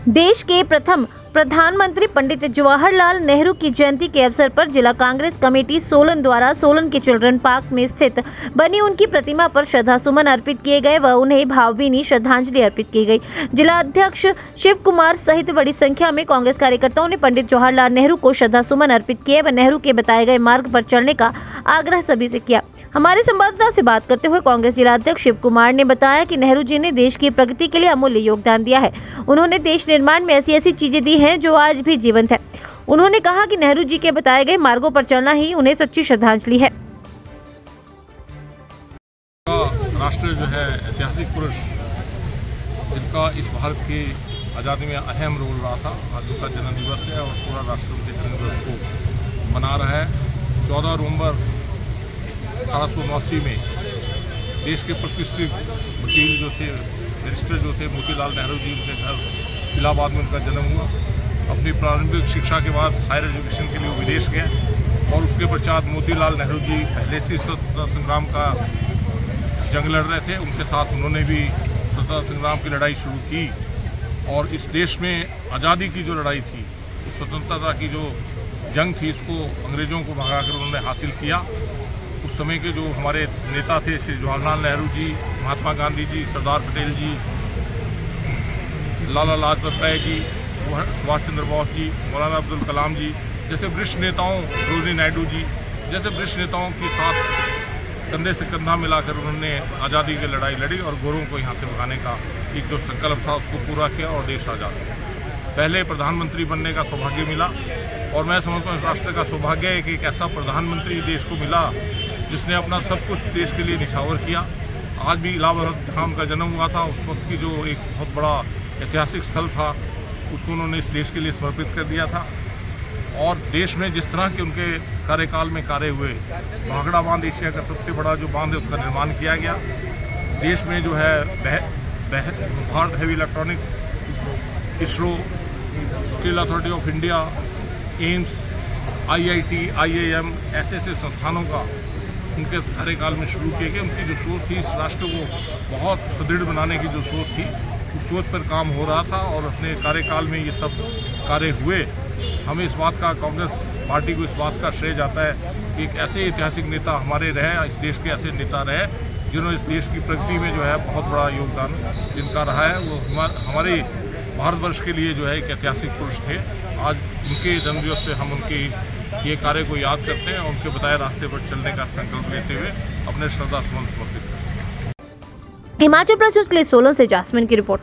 देश के प्रथम प्रधानमंत्री पंडित जवाहरलाल नेहरू की जयंती के अवसर पर जिला कांग्रेस कमेटी सोलन द्वारा सोलन के चिल्ड्रन पार्क में स्थित बनी उनकी प्रतिमा पर श्रद्धासुमन अर्पित किए गए व उन्हें भावभीनी श्रद्धांजलि अर्पित की गई। जिला अध्यक्ष शिव कुमार सहित बड़ी संख्या में कांग्रेस कार्यकर्ताओं ने पंडित जवाहरलाल नेहरू को श्रद्धासुमन अर्पित किए व नेहरू के बताए गए मार्ग पर चलने का आग्रह सभी से किया। हमारे संवाददाता से बात करते हुए कांग्रेस जिला अध्यक्ष शिव कुमार ने बताया कि नेहरू जी ने देश की प्रगति के लिए अमूल्य योगदान दिया है। उन्होंने देश निर्माण में ऐसी चीजें दी हैं जो आज भी जीवंत है। उन्होंने कहा कि नेहरू जी के बताए गए मार्गों पर चलना ही उन्हें सच्ची श्रद्धांजलि है। राष्ट्र जो है ऐतिहासिक पुरुष जिनका इस भारत की आज़ादी में अहम रोल रहा था, आज उनका जन्म दिवस है और पूरा राष्ट्र उनके जन्म दिवस को मना रहा है। 14 नवंबर 1889 में देश के प्रतिष्ठित वकील जो थे, बैरिस्टर जो थे मोतीलाल नेहरू जी, उनके घर इलाहाबाद में उनका जन्म हुआ। अपनी प्रारंभिक शिक्षा के बाद हायर एजुकेशन के लिए वो विदेश गए और उसके पश्चात मोतीलाल नेहरू जी पहले से स्वतंत्रता संग्राम का जंग लड़ रहे थे। उनके साथ उन्होंने भी स्वतंत्रता संग्राम की लड़ाई शुरू की और इस देश में आज़ादी की जो लड़ाई थी, इस स्वतंत्रता की जो जंग थी, इसको अंग्रेज़ों को भगाकर उन्होंने हासिल किया। उस समय के जो हमारे नेता थे श्री जवाहरलाल नेहरू जी, महात्मा गांधी जी, सरदार पटेल जी, लाला लाजपत राय जी, सुभाष चंद्र बोस जी, मौलाना अब्दुल कलाम जी जैसे वरिष्ठ नेताओं, सरोजिनी नायडू जी जैसे वरिष्ठ नेताओं के साथ कंधे से कंधा मिलाकर उन्होंने आज़ादी की लड़ाई लड़ी और गोरों को यहाँ से भगाने का एक जो संकल्प था उसको पूरा किया और देश आज़ाद हुआ। पहले प्रधानमंत्री बनने का सौभाग्य मिला और मैं समझता हूँ इस राष्ट्र का सौभाग्य है कि एक ऐसा प्रधानमंत्री देश को मिला जिसने अपना सब कुछ देश के लिए निछावर किया। आज भी इलाहाबाद जहाँ उनका जन्म हुआ था, उस वक्त की जो एक बहुत बड़ा ऐतिहासिक स्थल था, उसको उन्होंने इस देश के लिए समर्पित कर दिया था। और देश में जिस तरह के उनके कार्यकाल में कार्य हुए, भाखड़ा बांध एशिया का सबसे बड़ा जो बांध है उसका निर्माण किया गया। देश में जो है Bharat heavy electronics, ISRO, steel authority of India, AIIMS, IIT, IIM ऐसे संस्थानों का उनके कार्यकाल में शुरू किए गए। उनकी जो सोच थी, इस राष्ट्र को बहुत सुदृढ़ बनाने की जो सोच थी, उस सोच पर काम हो रहा था और अपने कार्यकाल में ये सब कार्य हुए। हमें इस बात का, कांग्रेस पार्टी को इस बात का श्रेय जाता है कि एक ऐसे ऐतिहासिक नेता हमारे रहे, इस देश के ऐसे नेता रहे जिन्होंने इस देश की प्रगति में जो है बहुत बड़ा योगदान जिनका रहा है। वो हमारे भारतवर्ष के लिए जो है एक ऐतिहासिक पुरुष थे। आज उनके जन्मदिवस पे हम उनके ये कार्य को याद करते हैं और उनके बताए रास्ते पर चलने का संकल्प लेते हुए अपने श्रद्धासुमन समर्पित करते हैं। हिमाचल प्रदेश के लिए सोलन से जासमिन की रिपोर्ट।